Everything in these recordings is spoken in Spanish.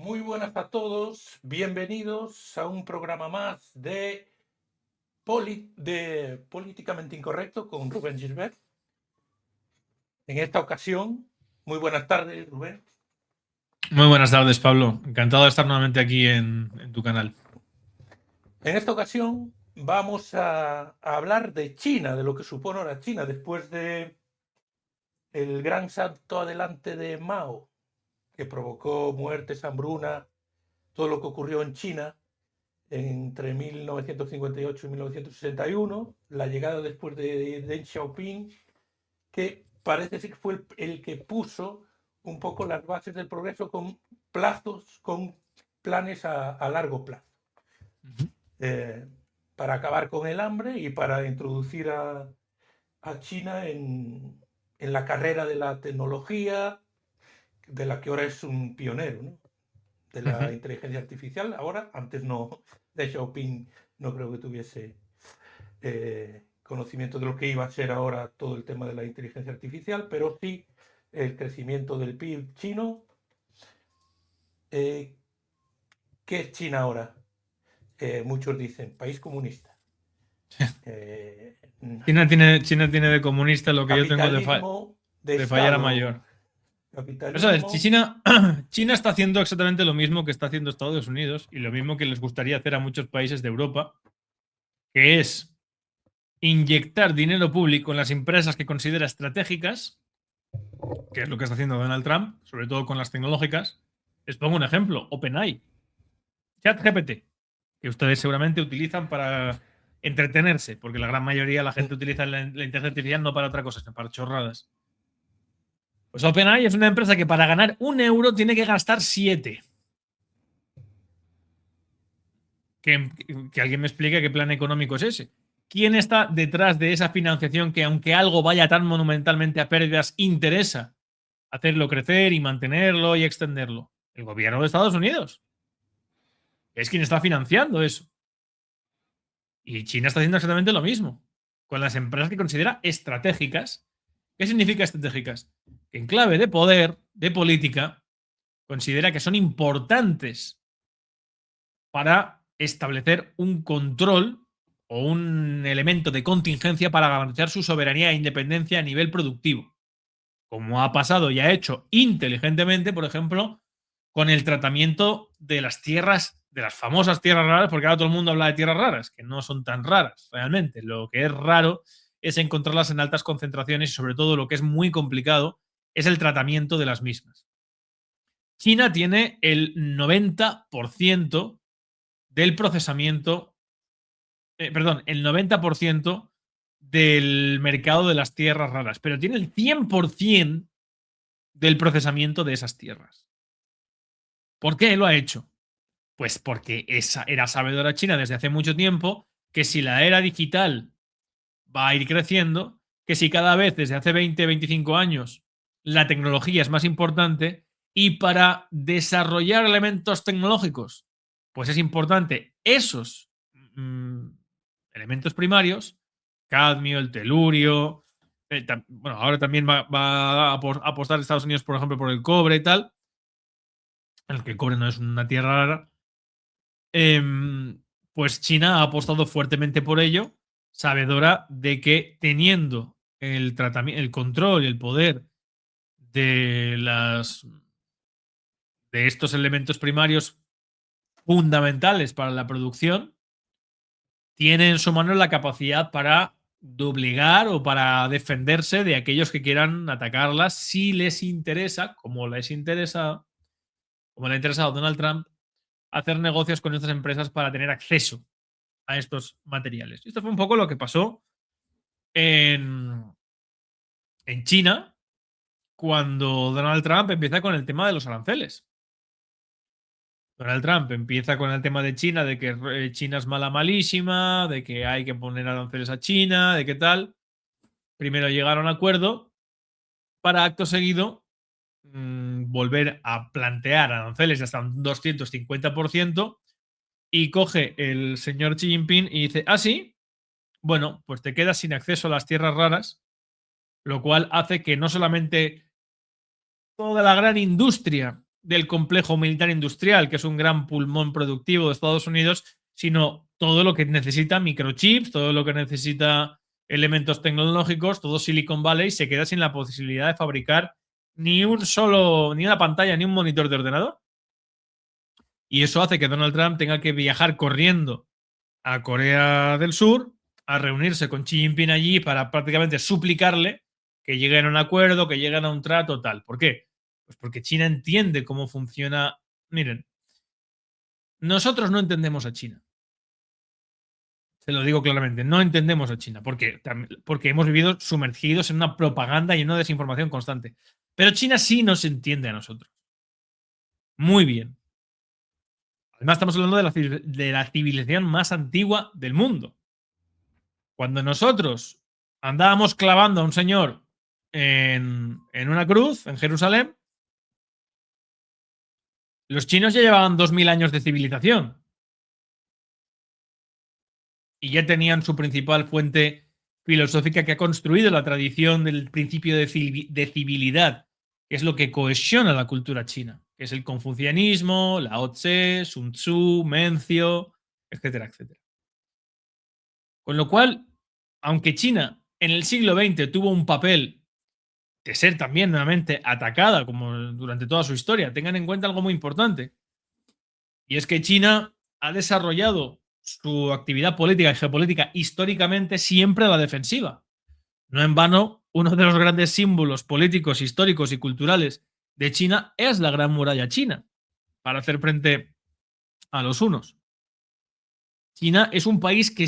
Muy buenas a todos, bienvenidos a un programa más de Políticamente Incorrecto con Rubén Gilbert. En esta ocasión, muy buenas tardes, Rubén. Muy buenas tardes, Pablo. Encantado de estar nuevamente aquí en tu canal. En esta ocasión vamos a hablar de China, de lo que supone ahora China después de el gran salto adelante de Mao, que provocó muertes, hambruna, todo lo que ocurrió en China entre 1958 y 1961, la llegada después de Deng Xiaoping, que parece ser que fue el que puso un poco las bases del progreso con plazos, con planes a largo plazo, para acabar con el hambre y para introducir a China en la carrera de la tecnología, de la que ahora es un pionero, ¿no? De la inteligencia artificial. Ahora, antes no, Deng Xiaoping no creo que tuviese conocimiento de lo que iba a ser ahora todo el tema de la inteligencia artificial, pero sí el crecimiento del PIB chino. ¿Qué es China ahora? Muchos dicen, país comunista. China tiene de comunista lo que yo tengo Capitalismo de de fallar a Estado. mayor. Eso es, Capitalismo. China está haciendo exactamente lo mismo que está haciendo Estados Unidos y lo mismo que les gustaría hacer a muchos países de Europa, que es inyectar dinero público en las empresas que considera estratégicas, que es lo que está haciendo Donald Trump, sobre todo con las tecnológicas. Les pongo un ejemplo, OpenAI, ChatGPT, que ustedes seguramente utilizan para entretenerse, porque la gran mayoría de la gente utiliza la inteligencia artificial no para otra cosa, sino para chorradas. Pues OpenAI es una empresa que para ganar 1 euro tiene que gastar 7. Que alguien me explique qué plan económico es ese. ¿Quién está detrás de esa financiación que, aunque algo vaya tan monumentalmente a pérdidas, interesa hacerlo crecer y mantenerlo y extenderlo? El gobierno de Estados Unidos. Es quien está financiando eso. Y China está haciendo exactamente lo mismo, con las empresas que considera estratégicas. ¿Qué significa estratégicas? Que en clave de poder, de política, considera que son importantes para establecer un control o un elemento de contingencia para garantizar su soberanía e independencia a nivel productivo. Como ha pasado y ha hecho inteligentemente, por ejemplo, con el tratamiento de las tierras, de las famosas tierras raras, porque ahora todo el mundo habla de tierras raras, que no son tan raras realmente. Lo que es raro es encontrarlas en altas concentraciones y, sobre todo, lo que es muy complicado es el tratamiento de las mismas. China tiene el 90% del procesamiento, el 90% del mercado de las tierras raras, pero tiene el 100% del procesamiento de esas tierras. ¿Por qué lo ha hecho? Pues porque era sabedora China desde hace mucho tiempo que si la era digital va a ir creciendo, que si cada vez desde hace 20, 25 años la tecnología es más importante y para desarrollar elementos tecnológicos, pues es importante esos elementos primarios, cadmio, el telurio, bueno, ahora también va a apostar Estados Unidos, por ejemplo, por el cobre y tal, en el que el cobre no es una tierra rara. Pues China ha apostado fuertemente por ello, sabedora de que teniendo el control y el poder de de estos elementos primarios fundamentales para la producción, tiene en su mano la capacidad para doblegar o para defenderse de aquellos que quieran atacarlas si les interesa, como le ha interesado a Donald Trump, hacer negocios con estas empresas para tener acceso a estos materiales. Esto fue un poco lo que pasó en, en China cuando Donald Trump empieza con el tema de los aranceles. Donald Trump empieza con el tema de China, de que China es mala, malísima, de que hay que poner aranceles a China, de qué tal. Primero llegaron a un acuerdo para acto seguido volver a plantear aranceles de hasta un 250% y coge el señor Xi Jinping y dice, ah, sí, bueno, pues te quedas sin acceso a las tierras raras, lo cual hace que no solamente toda la gran industria del complejo militar industrial, que es un gran pulmón productivo de Estados Unidos, sino todo lo que necesita microchips, todo lo que necesita elementos tecnológicos, todo Silicon Valley se queda sin la posibilidad de fabricar ni una pantalla, ni un monitor de ordenador. Y eso hace que Donald Trump tenga que viajar corriendo a Corea del Sur a reunirse con Xi Jinping allí para prácticamente suplicarle que lleguen a un acuerdo, que lleguen a un trato tal. ¿Por qué? Pues porque China entiende cómo funciona. Miren, nosotros no entendemos a China. Se lo digo claramente, no entendemos a China, porque hemos vivido sumergidos en una propaganda y en una desinformación constante. Pero China sí nos entiende a nosotros. Muy bien. Además, estamos hablando de la civilización más antigua del mundo. Cuando nosotros andábamos clavando a un señor en una cruz en Jerusalén, los chinos ya llevaban 2000 años de civilización. Y ya tenían su principal fuente filosófica que ha construido la tradición del principio de civilidad, que es lo que cohesiona la cultura china, que es el confucianismo, Lao Tse, Sun Tzu, Mencio, etcétera, etcétera. Con lo cual, aunque China en el siglo XX tuvo un papel de ser también nuevamente atacada, como durante toda su historia, tengan en cuenta algo muy importante, y es que China ha desarrollado su actividad política y geopolítica históricamente siempre a la defensiva. No en vano, uno de los grandes símbolos políticos, históricos y culturales de China es la Gran Muralla China, para hacer frente a los hunos. China es un país que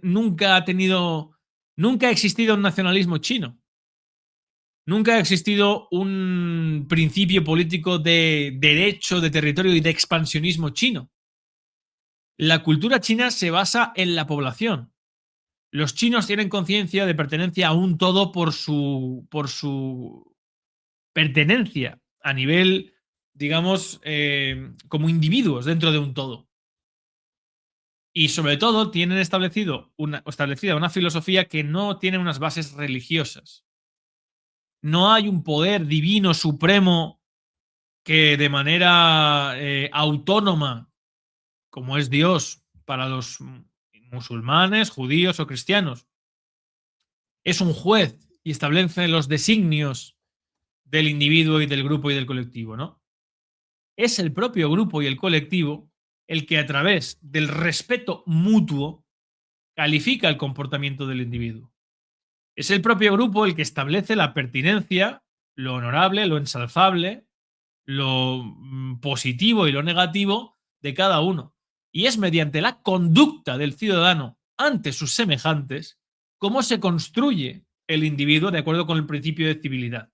nunca ha existido un nacionalismo chino. Nunca ha existido un principio político de derecho, de territorio y de expansionismo chino. La cultura china se basa en la población. Los chinos tienen conciencia de pertenencia a un todo por su pertenencia a nivel, digamos, como individuos dentro de un todo. Y sobre todo tienen establecida una filosofía que no tiene unas bases religiosas. No hay un poder divino supremo que de manera autónoma, como es Dios para los musulmanes, judíos o cristianos, es un juez y establece los designios del individuo y del grupo y del colectivo, ¿no? Es el propio grupo y el colectivo el que a través del respeto mutuo califica el comportamiento del individuo. Es el propio grupo el que establece la pertinencia, lo honorable, lo ensalzable, lo positivo y lo negativo de cada uno. Y es mediante la conducta del ciudadano ante sus semejantes cómo se construye el individuo de acuerdo con el principio de civilidad.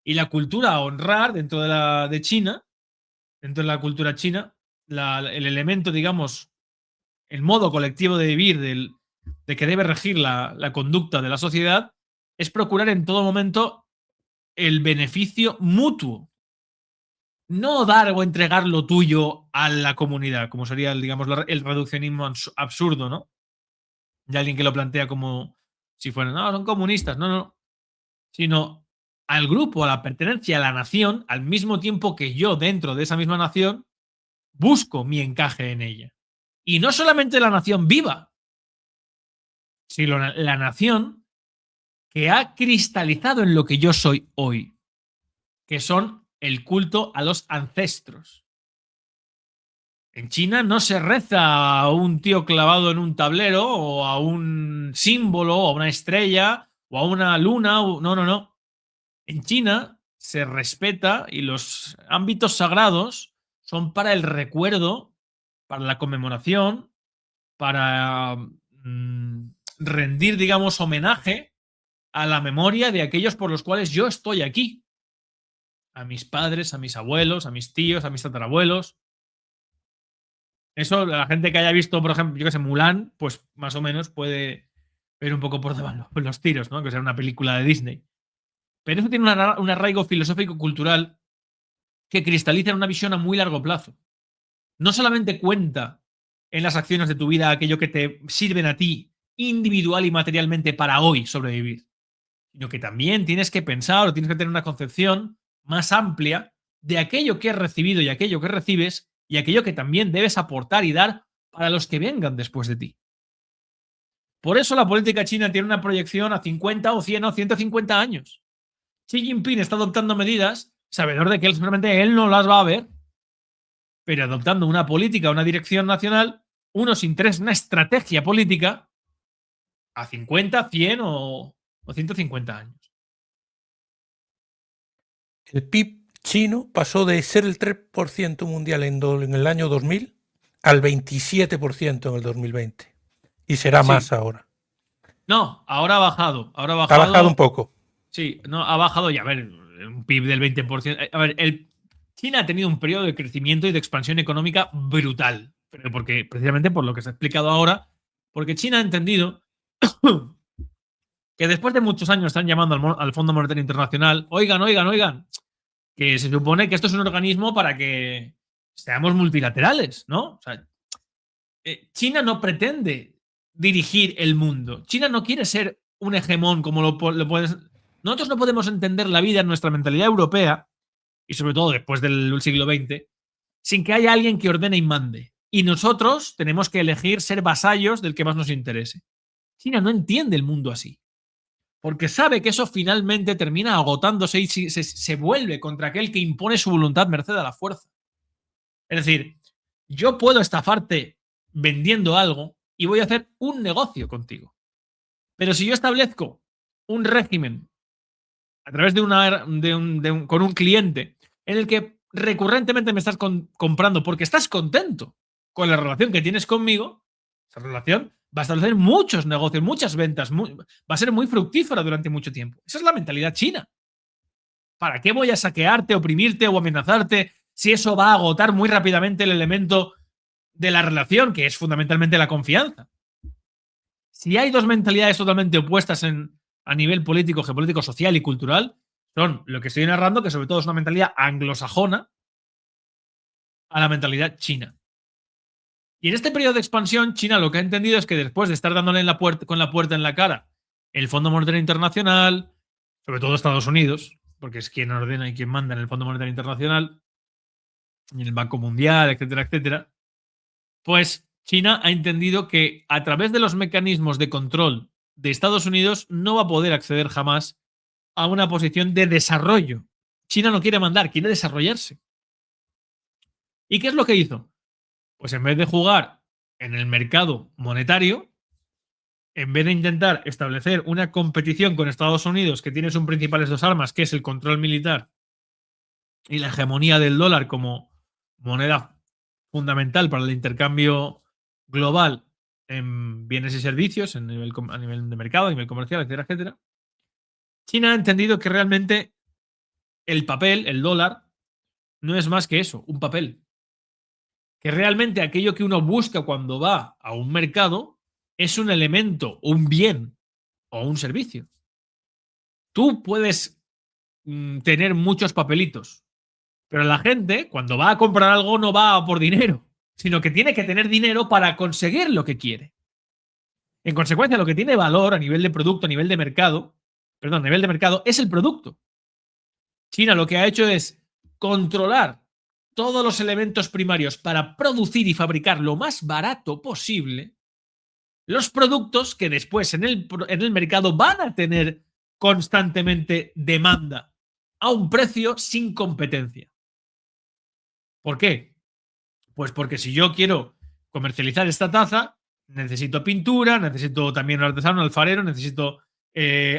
Y la cultura a honrar dentro de China, dentro de la cultura china, el elemento, digamos, el modo colectivo de vivir de que debe regir la conducta de la sociedad es procurar en todo momento el beneficio mutuo. No dar o entregar lo tuyo a la comunidad, como sería, digamos, el reduccionismo absurdo, ¿no? De alguien que lo plantea como si fueran, no, son comunistas, no. Sino al grupo, a la pertenencia a la nación, al mismo tiempo que yo, dentro de esa misma nación, busco mi encaje en ella. Y no solamente la nación viva, sino la nación que ha cristalizado en lo que yo soy hoy, que son el culto a los ancestros. En China no se reza a un tío clavado en un tablero o a un símbolo o a una estrella o a una luna. No. En China se respeta y los ámbitos sagrados son para el recuerdo, para la conmemoración, para rendir, digamos, homenaje a la memoria de aquellos por los cuales yo estoy aquí. A mis padres, a mis abuelos, a mis tíos, a mis tatarabuelos. Eso, la gente que haya visto, por ejemplo, yo que sé, Mulan, pues más o menos puede ver un poco por debajo los tiros, ¿no? Que sea una película de Disney. Pero eso tiene un arraigo filosófico-cultural que cristaliza en una visión a muy largo plazo. No solamente cuenta en las acciones de tu vida aquello que te sirven a ti individual y materialmente para hoy sobrevivir, sino que también tienes que pensar o tienes que tener una concepción más amplia de aquello que has recibido y aquello que recibes y aquello que también debes aportar y dar para los que vengan después de ti. Por eso la política china tiene una proyección a 50 o 100 o 150 años. Xi Jinping está adoptando medidas, sabedor de que seguramente él no las va a ver, pero adoptando una política, una dirección nacional, unos intereses, una estrategia política a 50, 100 o 150 años. El PIB chino pasó de ser el 3% mundial en el año 2000 al 27% en el 2020. Y será Sí. más ahora. No, ahora ha bajado. Ha bajado un poco. Sí, no, ha bajado ya. A ver, un PIB del 20%. A ver, China ha tenido un periodo de crecimiento y de expansión económica brutal. Pero precisamente por lo que se ha explicado ahora, porque China ha entendido que después de muchos años están llamando al Fondo Monetario Internacional, oigan, que se supone que esto es un organismo para que seamos multilaterales, ¿no? O sea, China no pretende dirigir el mundo. China no quiere ser un hegemón como lo puedes. Nosotros no podemos entender la vida en nuestra mentalidad europea, y sobre todo después del siglo XX, sin que haya alguien que ordene y mande. Y nosotros tenemos que elegir ser vasallos del que más nos interese. China no entiende el mundo así, porque sabe que eso finalmente termina agotándose y se vuelve contra aquel que impone su voluntad merced a la fuerza. Es decir, yo puedo estafarte vendiendo algo y voy a hacer un negocio contigo. Pero si yo establezco un régimen a través con un cliente en el que recurrentemente me estás comprando porque estás contento con la relación que tienes conmigo, esa relación va a establecer muchos negocios, muchas ventas, va a ser muy fructífera durante mucho tiempo. Esa es la mentalidad china. ¿Para qué voy a saquearte, oprimirte o amenazarte si eso va a agotar muy rápidamente el elemento de la relación, que es fundamentalmente la confianza? Si hay dos mentalidades totalmente opuestas a nivel político, geopolítico, social y cultural, son lo que estoy narrando, que sobre todo es una mentalidad anglosajona, a la mentalidad china. Y en este periodo de expansión, China lo que ha entendido es que después de estar dándole con la puerta en la cara el Fondo Monetario Internacional, sobre todo Estados Unidos, porque es quien ordena y quien manda en el Fondo Monetario Internacional, y en el Banco Mundial, etcétera, etcétera, pues China ha entendido que a través de los mecanismos de control de Estados Unidos no va a poder acceder jamás a una posición de desarrollo. China no quiere mandar, quiere desarrollarse. ¿Y qué es lo que hizo? Pues en vez de jugar en el mercado monetario, en vez de intentar establecer una competición con Estados Unidos, que tiene sus principales dos armas, que es el control militar y la hegemonía del dólar como moneda fundamental para el intercambio global en bienes y servicios, a nivel de mercado, a nivel comercial, etcétera, etcétera, China ha entendido que realmente el papel, el dólar, no es más que eso, un papel. Que realmente aquello que uno busca cuando va a un mercado es un elemento, un bien o un servicio. Tú puedes tener muchos papelitos, pero la gente cuando va a comprar algo no va por dinero, sino que tiene que tener dinero para conseguir lo que quiere. En consecuencia, lo que tiene valor a nivel de producto, a nivel de mercado, a nivel de mercado, es el producto. China lo que ha hecho es controlar todos los elementos primarios para producir y fabricar lo más barato posible los productos que después en el mercado van a tener constantemente demanda a un precio sin competencia. ¿Por qué? Pues porque si yo quiero comercializar esta taza, necesito pintura, necesito también un artesano, un alfarero, necesito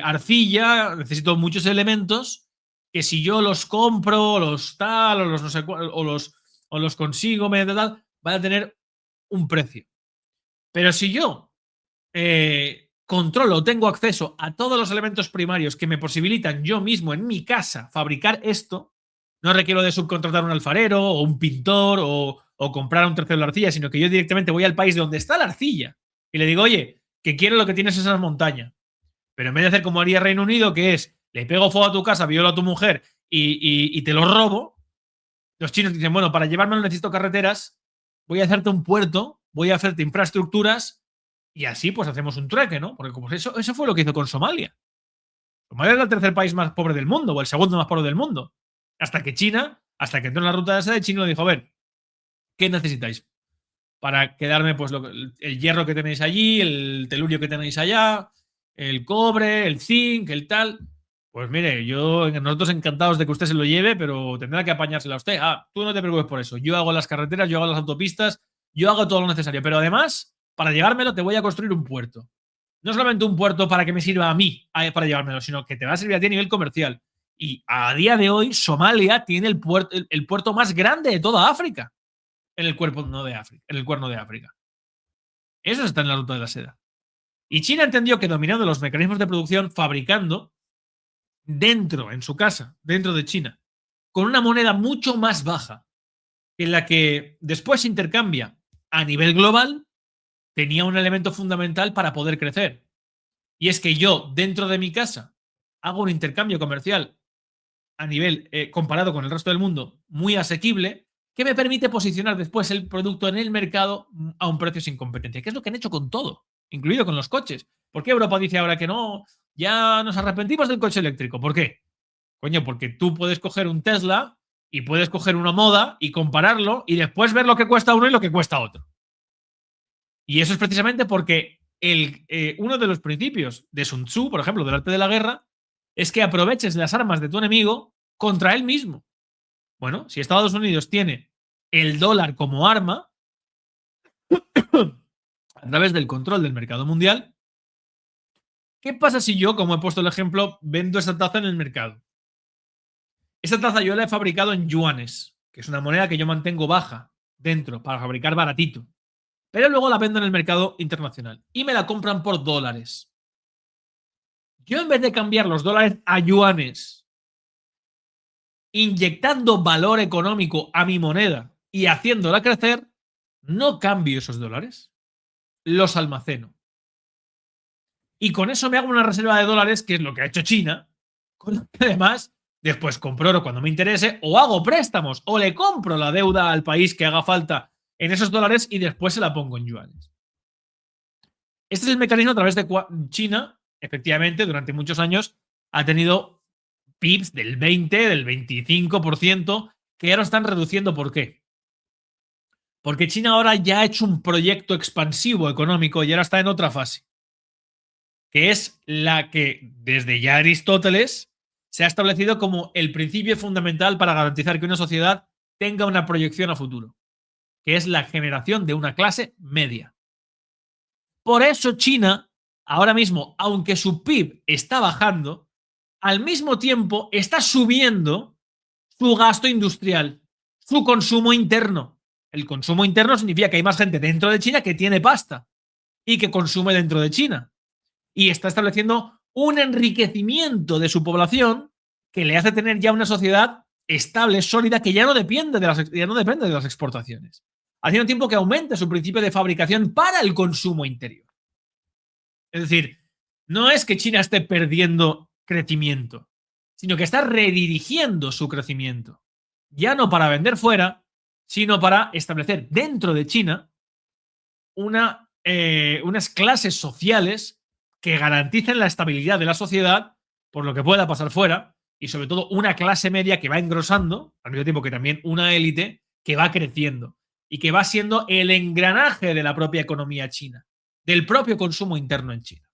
arcilla, necesito muchos elementos que si yo los compro, los tal, o los no sé cuál, o los consigo mediante tal, van a tener un precio. Pero si yo controlo, tengo acceso a todos los elementos primarios que me posibilitan yo mismo en mi casa fabricar esto, no requiero de subcontratar un alfarero o un pintor o comprar un tercero de la arcilla, sino que yo directamente voy al país de donde está la arcilla y le digo, oye, que quiero lo que tienes en esa montaña. Pero en vez de hacer como haría Reino Unido, que es, le pego fuego a tu casa, violo a tu mujer y te lo robo, los chinos dicen, bueno, para llevármelo necesito carreteras, voy a hacerte un puerto, voy a hacerte infraestructuras y así pues hacemos un trueque, ¿no? Porque como eso fue lo que hizo con Somalia. Somalia era el tercer país más pobre del mundo o el segundo más pobre del mundo. Hasta que China Hasta que entró en la ruta de la seda y China le dijo, a ver, ¿qué necesitáis? Para quedarme pues el hierro que tenéis allí, el telurio que tenéis allá, el cobre, el zinc, el tal. Pues mire, nosotros encantados de que usted se lo lleve, pero tendrá que apañársela a usted. Ah, tú no te preocupes por eso. Yo hago las carreteras, yo hago las autopistas, yo hago todo lo necesario. Pero además, para llevármelo, te voy a construir un puerto. No solamente un puerto para que me sirva a mí para llevármelo, sino que te va a servir a ti a nivel comercial. Y a día de hoy, Somalia tiene el puerto más grande de toda África en el cuerno de África. Eso está en la ruta de la seda. Y China entendió que dominando los mecanismos de producción, fabricando dentro, en su casa, dentro de China, con una moneda mucho más baja que la que después se intercambia a nivel global, tenía un elemento fundamental para poder crecer. Y es que yo, dentro de mi casa, hago un intercambio comercial a nivel, comparado con el resto del mundo, muy asequible, que me permite posicionar después el producto en el mercado a un precio sin competencia, que es lo que han hecho con todo, incluido con los coches. ¿Por qué Europa dice ahora que no? Ya nos arrepentimos del coche eléctrico. ¿Por qué? Coño, porque tú puedes coger un Tesla y puedes coger una moda y compararlo y después ver lo que cuesta uno y lo que cuesta otro. Y eso es precisamente porque uno de los principios de Sun Tzu, por ejemplo, del arte de la guerra, es que aproveches las armas de tu enemigo contra él mismo. Bueno, si Estados Unidos tiene el dólar como arma, a través del control del mercado mundial, ¿qué pasa si yo, como he puesto el ejemplo, vendo esa taza en el mercado? Esa taza yo la he fabricado en yuanes, que es una moneda que yo mantengo baja dentro para fabricar baratito. Pero luego la vendo en el mercado internacional y me la compran por dólares. Yo, en vez de cambiar los dólares a yuanes, inyectando valor económico a mi moneda y haciéndola crecer, no cambio esos dólares, los almaceno. Y con eso me hago una reserva de dólares, que es lo que ha hecho China, con lo que además después compro oro cuando me interese, o hago préstamos, o le compro la deuda al país que haga falta en esos dólares y después se la pongo en yuanes. Este es el mecanismo a través de China, efectivamente, durante muchos años ha tenido PIBs del 20, del 25%, que ahora están reduciendo. ¿Por qué? Porque China ahora ya ha hecho un proyecto expansivo económico y ahora está en otra fase, que es la que desde ya Aristóteles se ha establecido como el principio fundamental para garantizar que una sociedad tenga una proyección a futuro, que es la generación de una clase media. Por eso China, ahora mismo, aunque su PIB está bajando, al mismo tiempo está subiendo su gasto industrial, su consumo interno. El consumo interno significa que hay más gente dentro de China que tiene pasta y que consume dentro de China. Y está estableciendo un enriquecimiento de su población que le hace tener ya una sociedad estable, sólida, que ya no depende de las exportaciones. Haciendo tiempo que aumente su principio de fabricación para el consumo interior. Es decir, no es que China esté perdiendo crecimiento, sino que está redirigiendo su crecimiento. Ya no para vender fuera, sino para establecer dentro de China unas clases sociales que garanticen la estabilidad de la sociedad por lo que pueda pasar fuera, y sobre todo una clase media que va engrosando, al mismo tiempo que también una élite que va creciendo y que va siendo el engranaje de la propia economía china, del propio consumo interno en China.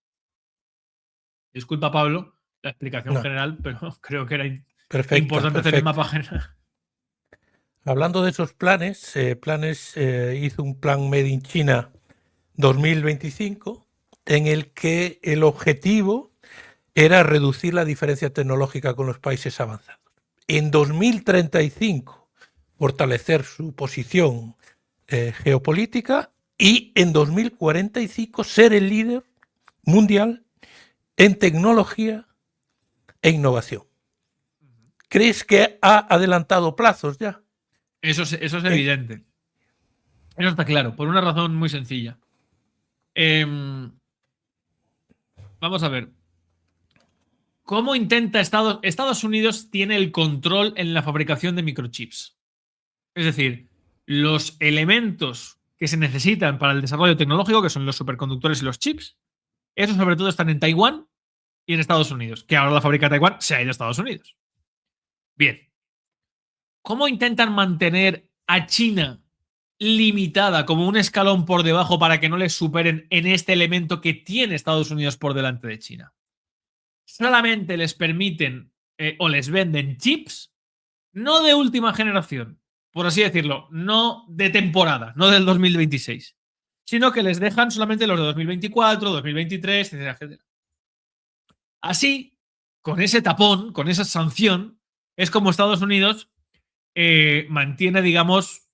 Disculpa, Pablo, la explicación general, pero creo que era importante hacer el mapa general. Hablando de esos planes, hizo un plan Made in China 2025 en el que el objetivo era reducir la diferencia tecnológica con los países avanzados. En 2035, fortalecer su posición geopolítica, y en 2045 ser el líder mundial en tecnología e innovación. ¿Crees que ha adelantado plazos ya? Eso es evidente. Eso está claro, por una razón muy sencilla. Vamos a ver. ¿Cómo intenta Estados Unidos tiene el control en la fabricación de microchips? Es decir, los elementos que se necesitan para el desarrollo tecnológico, que son los superconductores y los chips, esos sobre todo están en Taiwán y en Estados Unidos, que ahora la fábrica de Taiwán se ha ido a Estados Unidos. Bien. ¿Cómo intentan mantener a China limitada como un escalón por debajo para que no les superen en este elemento que tiene Estados Unidos por delante de China? Solamente les permiten o les venden chips no de última generación, por así decirlo, no de temporada, no del 2026, sino que les dejan solamente los de 2024, 2023, etcétera, etcétera. Así, con ese tapón, con esa sanción, es como Estados Unidos mantiene, digamos,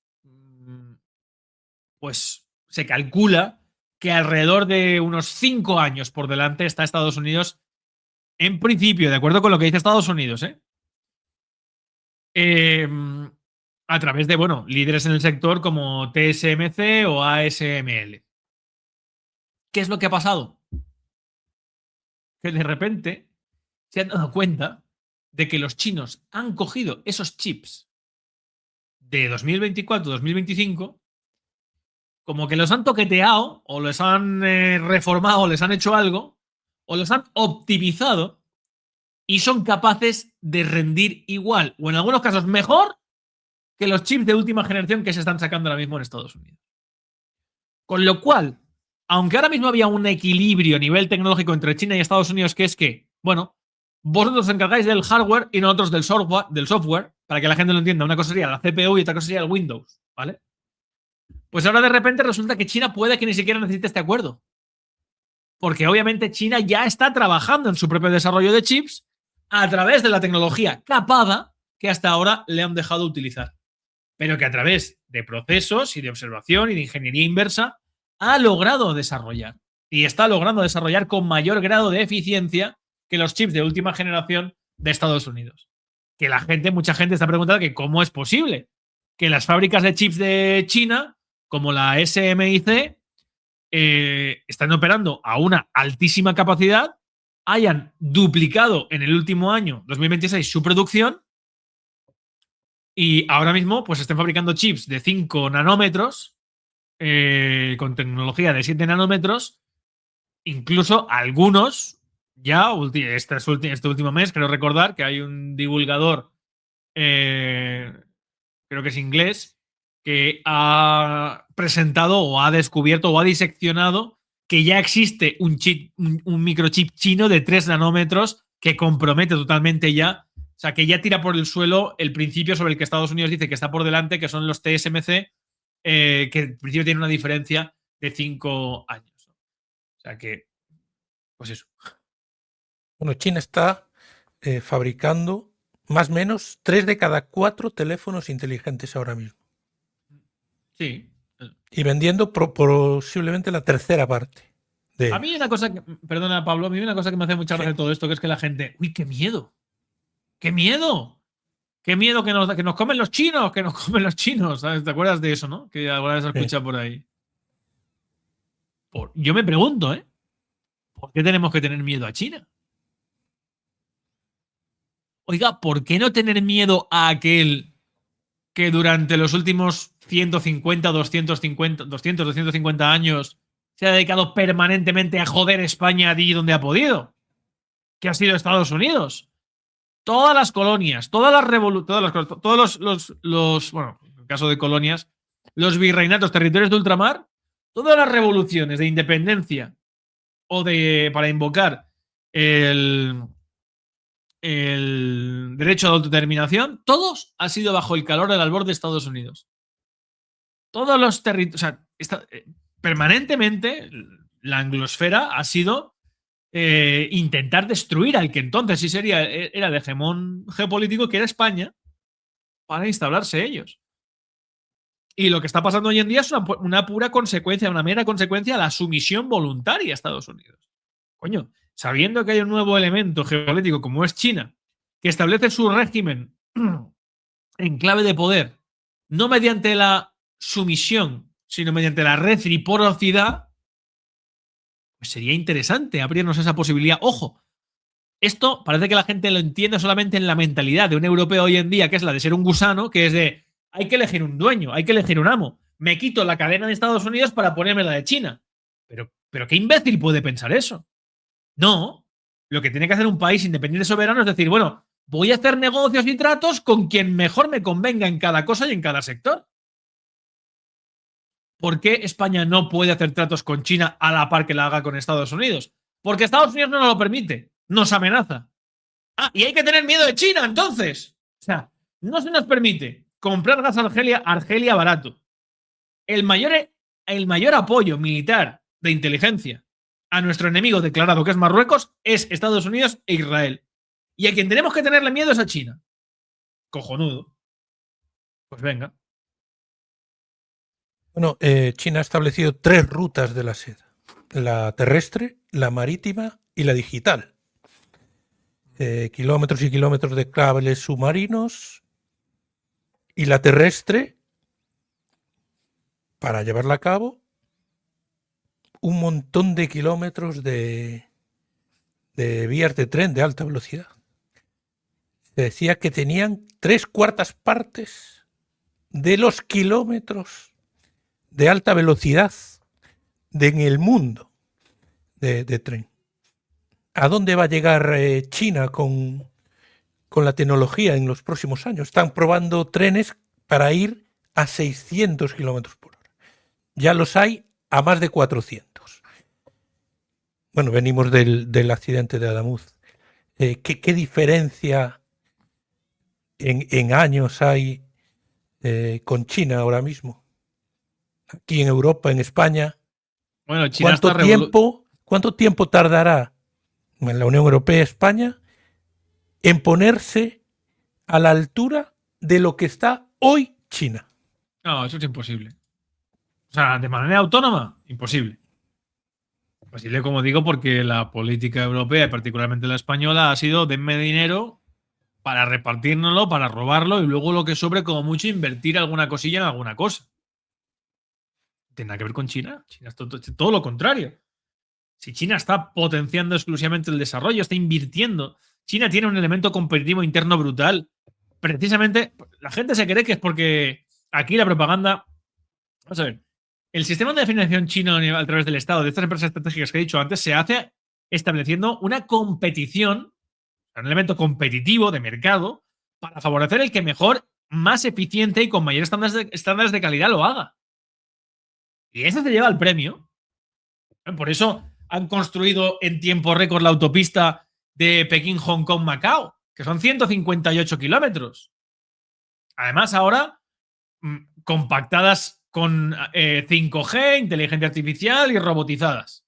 pues se calcula que alrededor de unos 5 años por delante está Estados Unidos, en principio, de acuerdo con lo que dice Estados Unidos, a través de, bueno, líderes en el sector como TSMC o ASML. ¿Qué es lo que ha pasado? Que de repente se han dado cuenta de que los chinos han cogido esos chips de 2024-2025, como que los han toqueteado o les han reformado o les han hecho algo o los han optimizado y son capaces de rendir igual o en algunos casos mejor que los chips de última generación que se están sacando ahora mismo en Estados Unidos. Con lo cual, aunque ahora mismo había un equilibrio a nivel tecnológico entre China y Estados Unidos, que es que, bueno, vosotros os encargáis del hardware y nosotros del software, para que la gente lo entienda. Una cosa sería la CPU y otra cosa sería el Windows, ¿vale? Pues ahora de repente resulta que China puede que ni siquiera necesite este acuerdo. Porque obviamente China ya está trabajando en su propio desarrollo de chips a través de la tecnología capada que hasta ahora le han dejado utilizar. Pero que a través de procesos y de observación y de ingeniería inversa ha logrado desarrollar. Y está logrando desarrollar con mayor grado de eficiencia que los chips de última generación de Estados Unidos. Que mucha gente está preguntando que cómo es posible que las fábricas de chips de China, como la SMIC, están operando a una altísima capacidad, hayan duplicado en el último año, 2026, su producción y ahora mismo pues estén fabricando chips de 5 nanómetros con tecnología de 7 nanómetros, incluso algunos ya este último mes, creo recordar que hay un divulgador, creo que es inglés, que ha presentado o ha descubierto o ha diseccionado que ya existe un microchip chino de 3 nanómetros que compromete totalmente ya, o sea, que ya tira por el suelo el principio sobre el que Estados Unidos dice que está por delante, que son los TSMC, que en principio tiene una diferencia de 5 años. O sea que, pues eso. Bueno, China está fabricando más o menos 3 de cada 4 teléfonos inteligentes ahora mismo. Sí. Y vendiendo posiblemente la tercera parte de A mí ellos. una cosa que, perdona Pablo, a mí una cosa que me hace mucha gracia de todo esto, que es que la gente, uy, qué miedo. ¡Qué miedo! ¡Qué miedo que nos comen los chinos! ¡Que nos comen los chinos! ¿Sabes? ¿Te acuerdas de eso, no? Que alguna vez se escucha por ahí. Yo me pregunto, ¿por qué tenemos que tener miedo a China? Oiga, ¿por qué no tener miedo a aquel que durante los últimos 150, 250 años se ha dedicado permanentemente a joder España allí donde ha podido? Que ha sido Estados Unidos. Todas las colonias, todas las revoluciones, todos los, bueno, en el caso de colonias, los virreinatos, territorios de ultramar, todas las revoluciones de independencia o para invocar el derecho de autodeterminación, todos han sido bajo el calor del albor de Estados Unidos. Todos los territorios, o sea, permanentemente la anglosfera ha sido intentar destruir al que entonces sí era el hegemón geopolítico, que era España, para instalarse ellos. Y lo que está pasando hoy en día es una pura consecuencia, una mera consecuencia de la sumisión voluntaria a Estados Unidos. Coño, sabiendo que hay un nuevo elemento geopolítico como es China, que establece su régimen en clave de poder, no mediante la sumisión, sino mediante la reciprocidad, pues sería interesante abrirnos esa posibilidad. Ojo, esto parece que la gente lo entiende solamente en la mentalidad de un europeo hoy en día, que es la de ser un gusano, que es de hay que elegir un dueño, hay que elegir un amo. Me quito la cadena de Estados Unidos para ponerme la de China. Pero qué imbécil puede pensar eso. No. Lo que tiene que hacer un país independiente soberano es decir, bueno, voy a hacer negocios y tratos con quien mejor me convenga en cada cosa y en cada sector. ¿Por qué España no puede hacer tratos con China a la par que la haga con Estados Unidos? Porque Estados Unidos no nos lo permite, nos amenaza. Ah, y hay que tener miedo de China, entonces. O sea, no se nos permite comprar gas a Argelia barato. El mayor apoyo militar de inteligencia a nuestro enemigo declarado, que es Marruecos, es Estados Unidos e Israel. Y a quien tenemos que tenerle miedo es a China. Cojonudo. Pues venga. Bueno, China ha establecido 3 rutas de la seda: la terrestre, la marítima y la digital. Kilómetros y kilómetros de cables submarinos, y la terrestre, para llevarla a cabo, un montón de kilómetros de vías de tren de alta velocidad. Se decía que tenían 3/4 partes de los kilómetros de alta velocidad en el mundo de tren. ¿A dónde va a llegar China con la tecnología en los próximos años? Están probando trenes para ir a 600 kilómetros por hora. Ya los hay a más de 400. Bueno, venimos del accidente de Adamuz. ¿Qué diferencia en años hay con China ahora mismo? Aquí en Europa, en España. Bueno, China está ¿Cuánto tiempo tardará en la Unión Europea, España, en ponerse a la altura de lo que está hoy China? No, eso es imposible. O sea, de manera autónoma, imposible. Imposible, como digo, porque la política europea, y particularmente la española, ha sido denme dinero para repartírnoslo, para robarlo y luego lo que sobre, como mucho, invertir alguna cosilla en alguna cosa. ¿Tiene nada que ver con China? China es todo lo contrario. Si China está potenciando exclusivamente el desarrollo, está invirtiendo. China tiene un elemento competitivo interno brutal. Precisamente, la gente se cree que es porque aquí la propaganda. Vamos a ver. El sistema de financiación chino a través del Estado, de estas empresas estratégicas que he dicho antes, se hace estableciendo una competición, un elemento competitivo de mercado, para favorecer el que mejor, más eficiente y con mayores estándares de calidad lo haga. Y eso se lleva el premio. Por eso han construido en tiempo récord la autopista de Pekín, Hong Kong, Macao, que son 158 kilómetros. Además, ahora compactadas con 5G, inteligencia artificial y robotizadas.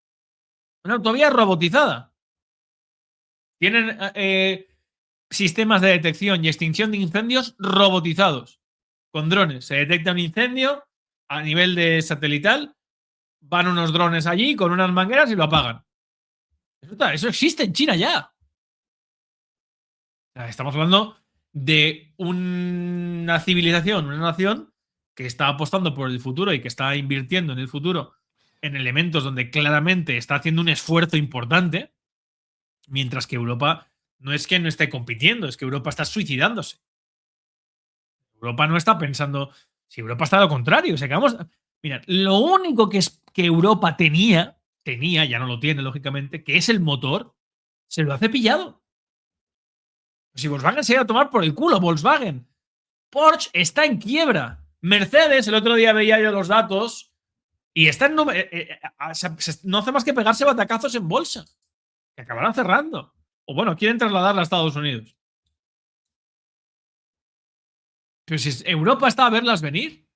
Una autovía robotizada. Tienen sistemas de detección y extinción de incendios robotizados. Con drones. Se detecta un incendio a nivel de satelital, van unos drones allí con unas mangueras y lo apagan. Eso existe en China ya. O sea, estamos hablando de una civilización, una nación que está apostando por el futuro y que está invirtiendo en el futuro en elementos donde claramente está haciendo un esfuerzo importante, mientras que Europa no es que no esté compitiendo, es que Europa está suicidándose. Europa no está pensando. Si Europa está a lo contrario, o sea, que vamos. Mira, lo único que Europa tenía, ya no lo tiene, lógicamente, que es el motor, se lo ha cepillado. Si Volkswagen se iba a tomar por el culo, Volkswagen. Porsche está en quiebra. Mercedes, el otro día veía yo los datos, y está en no hace más que pegarse batacazos en bolsa, que acabarán cerrando. O bueno, quieren trasladarla a Estados Unidos. Pero si Europa está a verlas venir.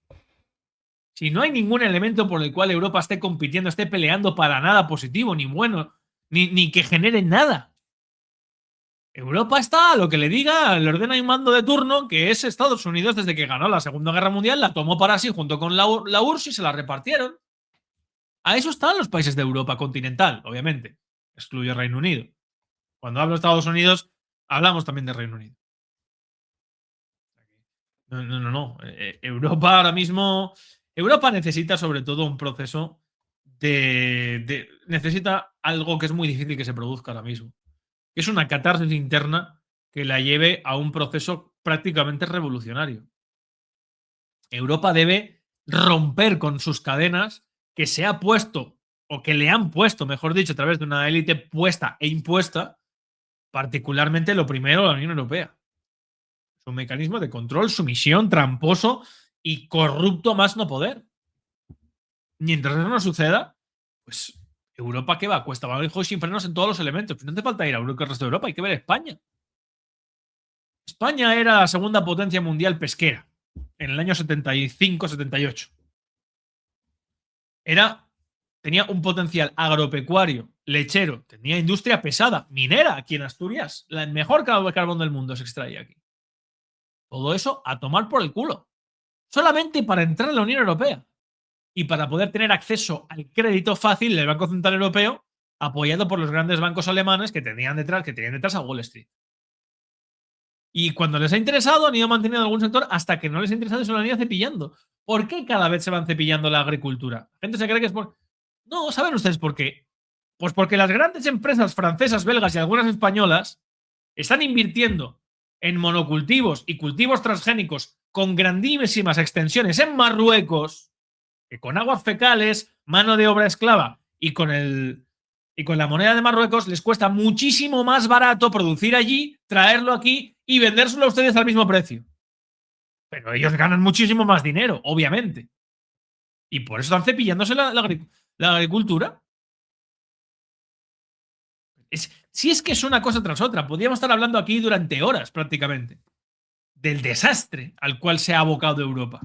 Si no hay ningún elemento por el cual Europa esté compitiendo, esté peleando para nada positivo, ni bueno, ni que genere nada. Europa está a lo que le diga, le ordena un mando de turno, que es Estados Unidos. Desde que ganó la Segunda Guerra Mundial, la tomó para sí junto con la URSS y se la repartieron. A eso están los países de Europa continental, obviamente. Excluye Reino Unido. Cuando hablo de Estados Unidos, hablamos también de Reino Unido. No. Europa ahora mismo. Europa necesita sobre todo un proceso necesita algo que es muy difícil que se produzca ahora mismo. Es una catarsis interna que la lleve a un proceso prácticamente revolucionario. Europa debe romper con sus cadenas que se ha puesto, o que le han puesto, mejor dicho, a través de una élite puesta e impuesta particularmente lo primero, la Unión Europea. Es un mecanismo de control, sumisión, tramposo y corrupto más no poder. Mientras eso no suceda, pues Europa, ¿qué va? Cuesta abajo y sin frenos en todos los elementos. Pues no hace falta ir a Europa, el resto de Europa, hay que ver España. España era la segunda potencia mundial pesquera en el año 75-78. Tenía un potencial agropecuario, lechero, tenía industria pesada, minera aquí en Asturias. El mejor carbón del mundo se extrae aquí. Todo eso a tomar por el culo. Solamente para entrar en la Unión Europea. Y para poder tener acceso al crédito fácil del Banco Central Europeo, apoyado por los grandes bancos alemanes que tenían detrás a Wall Street. Y cuando les ha interesado, han ido manteniendo algún sector hasta que no les ha interesado y se lo han ido cepillando. ¿Por qué cada vez se van cepillando la agricultura? La gente se cree que es por... No, ¿saben ustedes por qué? Pues porque las grandes empresas francesas, belgas y algunas españolas están invirtiendo en monocultivos y cultivos transgénicos con grandísimas extensiones en Marruecos, que con aguas fecales, mano de obra esclava y con la moneda de Marruecos les cuesta muchísimo más barato producir allí, traerlo aquí y vendérselo a ustedes al mismo precio. Pero ellos ganan muchísimo más dinero, obviamente. Y por eso están cepillándose la agricultura. Si es que es una cosa tras otra, podríamos estar hablando aquí durante horas prácticamente del desastre al cual se ha abocado Europa.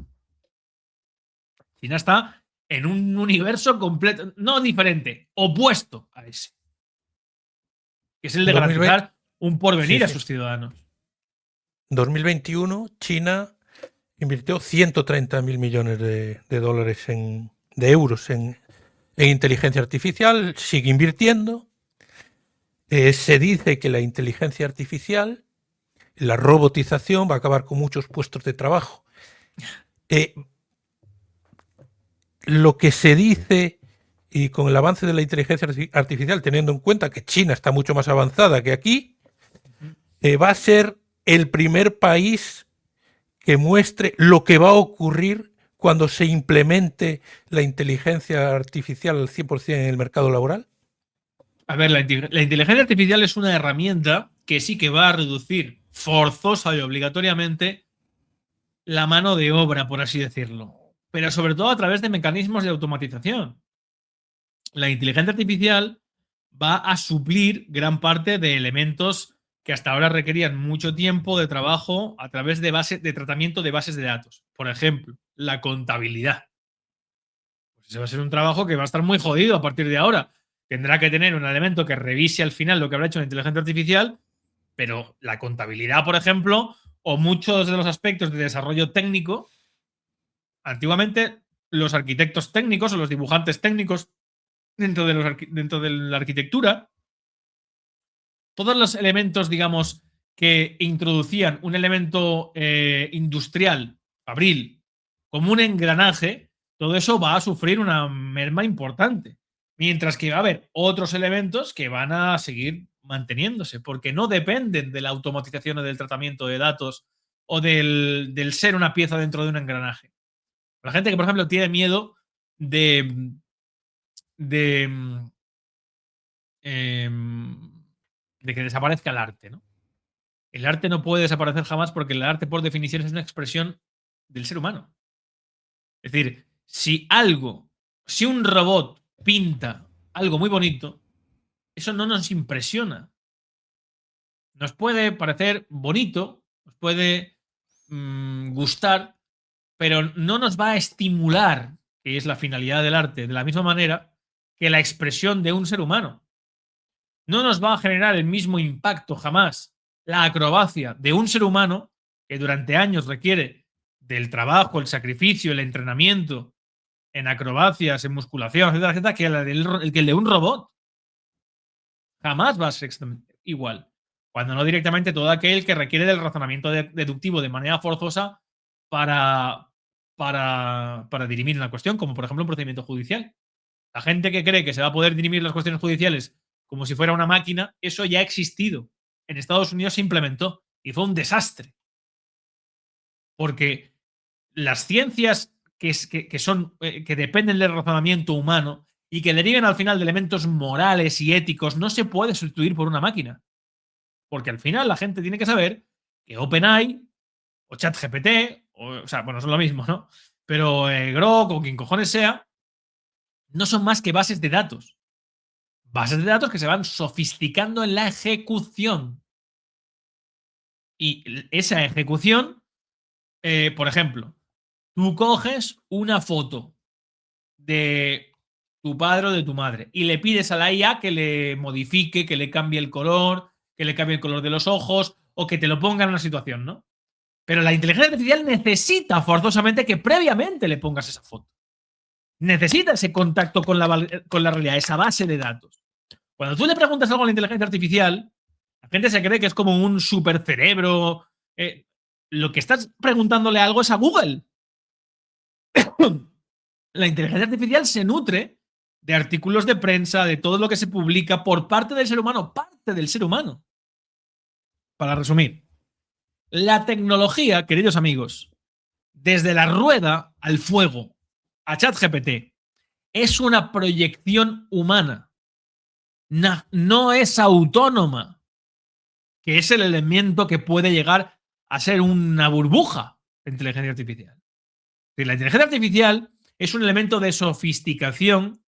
China está en un universo completo, no diferente, opuesto a ese. Que es el de garantizar un porvenir a sus ciudadanos. En 2021, China invirtió 130.000 millones de dólares de euros en inteligencia artificial, sigue invirtiendo. Se dice que la inteligencia artificial, la robotización, va a acabar con muchos puestos de trabajo. Lo que se dice, y con el avance de la inteligencia artificial, teniendo en cuenta que China está mucho más avanzada que aquí, va a ser el primer país que muestre lo que va a ocurrir cuando se implemente la inteligencia artificial al 100% en el mercado laboral. A ver, la inteligencia artificial es una herramienta que sí que va a reducir forzosa y obligatoriamente la mano de obra, por así decirlo. Pero sobre todo a través de mecanismos de automatización. La inteligencia artificial va a suplir gran parte de elementos que hasta ahora requerían mucho tiempo de trabajo a través de tratamiento de bases de datos. Por ejemplo, la contabilidad. Pues ese va a ser un trabajo que va a estar muy jodido a partir de ahora. Tendrá que tener un elemento que revise al final lo que habrá hecho la inteligencia artificial, pero la contabilidad, por ejemplo, o muchos de los aspectos de desarrollo técnico, antiguamente los arquitectos técnicos o los dibujantes técnicos dentro de la arquitectura, todos los elementos, digamos, que introducían un elemento industrial, fabril, como un engranaje, todo eso va a sufrir una merma importante. Mientras que va a haber otros elementos que van a seguir manteniéndose, porque no dependen de la automatización o del tratamiento de datos o del ser una pieza dentro de un engranaje. La gente que, por ejemplo, tiene miedo de que desaparezca el arte, ¿no? El arte no puede desaparecer jamás porque el arte, por definición, es una expresión del ser humano. Es decir, si un robot pinta algo muy bonito, eso no nos impresiona. Nos puede parecer bonito, nos puede gustar, pero no nos va a estimular, que es la finalidad del arte, de la misma manera que la expresión de un ser humano. No nos va a generar el mismo impacto jamás la acrobacia de un ser humano que durante años requiere del trabajo, el sacrificio, el entrenamiento en acrobacias, en musculación, etcétera, etcétera, que el de un robot. Jamás va a ser igual. Cuando no directamente todo aquel que requiere del razonamiento deductivo de manera forzosa para dirimir una cuestión, como por ejemplo un procedimiento judicial. La gente que cree que se va a poder dirimir las cuestiones judiciales como si fuera una máquina, eso ya ha existido. En Estados Unidos se implementó y fue un desastre. Porque las ciencias que dependen del razonamiento humano y que deriven al final de elementos morales y éticos no se puede sustituir por una máquina. Porque al final la gente tiene que saber que OpenAI o ChatGPT, o sea, bueno, son lo mismo, ¿no? Pero Grok o quien cojones sea, no son más que bases de datos. Bases de datos que se van sofisticando en la ejecución. Y esa ejecución, por ejemplo, tú coges una foto de tu padre o de tu madre y le pides a la IA que le modifique, que le cambie el color, que le cambie el color de los ojos o que te lo ponga en una situación, ¿no? Pero la inteligencia artificial necesita forzosamente que previamente le pongas esa foto. Necesita ese contacto con la realidad, esa base de datos. Cuando tú le preguntas algo a la inteligencia artificial, la gente se cree que es como un supercerebro. Lo que estás preguntándole algo es a Google. La inteligencia artificial se nutre de artículos de prensa, de todo lo que se publica por parte del ser humano, parte del ser humano. Para resumir, la tecnología, queridos amigos, desde la rueda al fuego a ChatGPT, es una proyección humana. No es autónoma, que es el elemento que puede llegar a ser una burbuja de inteligencia artificial. La inteligencia artificial es un elemento de sofisticación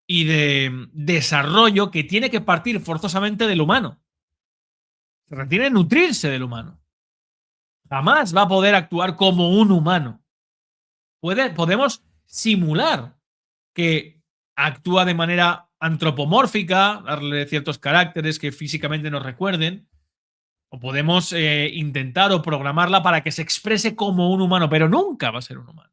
y de desarrollo que tiene que partir forzosamente del humano. Tiene que nutrirse del humano. Jamás va a poder actuar como un humano. Podemos simular que actúa de manera antropomórfica, darle ciertos caracteres que físicamente nos recuerden, o podemos intentar o programarla para que se exprese como un humano, pero nunca va a ser un humano.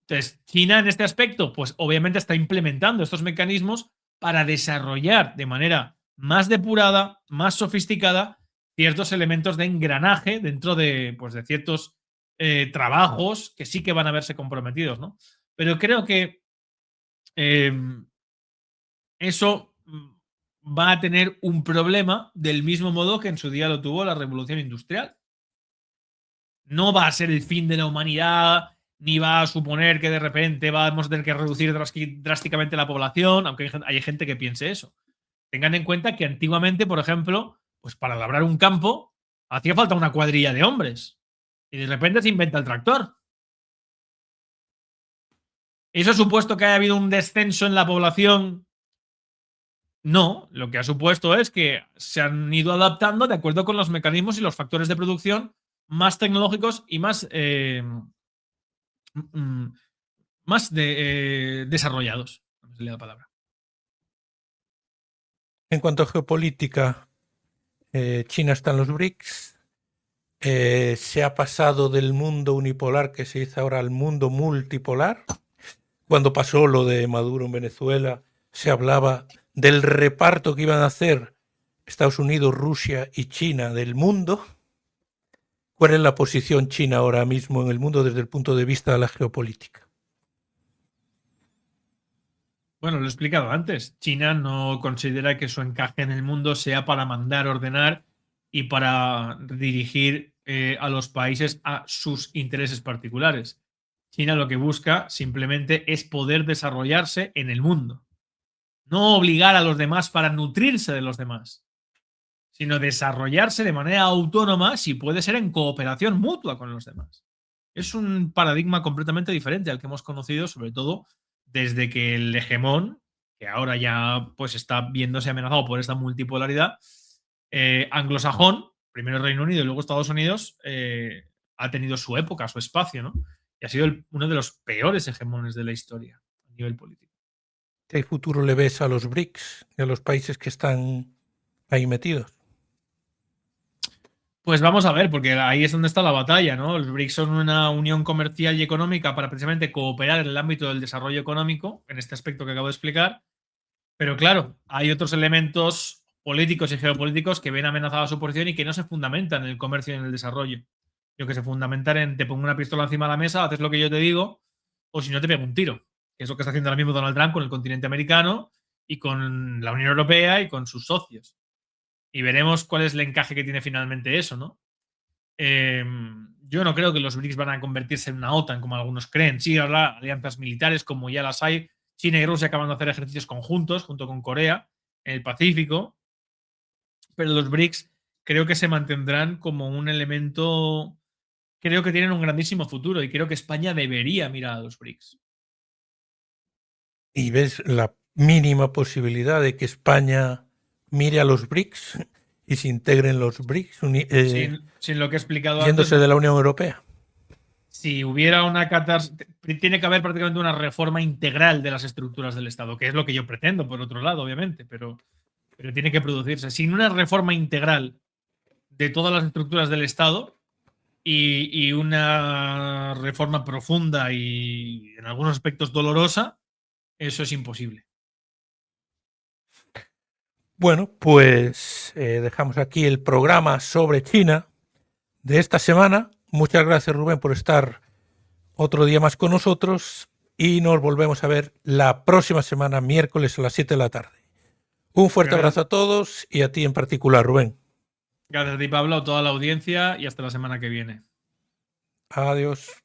Entonces, China en este aspecto, pues obviamente está implementando estos mecanismos para desarrollar de manera más depurada, más sofisticada, ciertos elementos de engranaje dentro de, pues, de ciertos trabajos que sí que van a verse comprometidos, ¿no? Pero creo que eso va a tener un problema del mismo modo que en su día lo tuvo la revolución industrial. No va a ser el fin de la humanidad, ni va a suponer que de repente vamos a tener que reducir drásticamente la población, aunque hay gente que piense eso. Tengan en cuenta que antiguamente, por ejemplo, pues para labrar un campo hacía falta una cuadrilla de hombres. Y de repente se inventa el tractor. ¿Eso ha supuesto que haya habido un descenso en la población? No, lo que ha supuesto es que se han ido adaptando de acuerdo con los mecanismos y los factores de producción más tecnológicos y más, desarrollados. No me salía la palabra. En cuanto a geopolítica, China está en los BRICS. Se ha pasado del mundo unipolar que se dice ahora al mundo multipolar. Cuando pasó lo de Maduro en Venezuela, se hablaba del reparto que iban a hacer Estados Unidos, Rusia y China del mundo. ¿Cuál es la posición china ahora mismo en el mundo desde el punto de vista de la geopolítica? Bueno, lo he explicado antes. China no considera que su encaje en el mundo sea para mandar, ordenar y para dirigir a los países a sus intereses particulares. China lo que busca simplemente es poder desarrollarse en el mundo. No obligar a los demás para nutrirse de los demás, sino desarrollarse de manera autónoma, si puede ser en cooperación mutua con los demás. Es un paradigma completamente diferente al que hemos conocido, sobre todo desde que el hegemón, que ahora ya pues está viéndose amenazado por esta multipolaridad, anglosajón, primero Reino Unido y luego Estados Unidos, ha tenido su época, su espacio, ¿no? Y ha sido uno de los peores hegemones de la historia a nivel político. ¿Qué futuro le ves a los BRICS y a los países que están ahí metidos? Pues vamos a ver, porque ahí es donde está la batalla, ¿no? Los BRICS son una unión comercial y económica para precisamente cooperar en el ámbito del desarrollo económico, en este aspecto que acabo de explicar. Pero claro, hay otros elementos políticos y geopolíticos que ven amenazada su posición y que no se fundamentan en el comercio y en el desarrollo. Lo que se fundamentan en te pongo una pistola encima de la mesa, haces lo que yo te digo, o si no te pego un tiro. Que es lo que está haciendo ahora mismo Donald Trump con el continente americano y con la Unión Europea y con sus socios. Y veremos cuál es el encaje que tiene finalmente eso, ¿no? Yo no creo que los BRICS van a convertirse en una OTAN, como algunos creen. Sí, habrá alianzas militares, como ya las hay. China y Rusia acaban de hacer ejercicios conjuntos, junto con Corea, en el Pacífico. pero los BRICS creo que se mantendrán como un elemento. Creo que tienen un grandísimo futuro y creo que España debería mirar a los BRICS. ¿Y ves la mínima posibilidad de que España mire a los BRICS y se integren los BRICS, Sin lo que he explicado antes, yéndose de la Unión Europea? si hubiera una catástrofe, tiene que haber prácticamente una reforma integral de las estructuras del Estado, que es lo que yo pretendo, por otro lado, obviamente, pero tiene que producirse. Sin una reforma integral de todas las estructuras del Estado y una reforma profunda y en algunos aspectos dolorosa, eso es imposible. Bueno, pues dejamos aquí el programa sobre China de esta semana. Muchas gracias, Rubén, por estar otro día más con nosotros y nos volvemos a ver la próxima semana, miércoles a las 7 de la tarde. Un fuerte abrazo a todos y a ti en particular, Rubén. Gracias a ti, Pablo, a toda la audiencia y hasta la semana que viene. Adiós.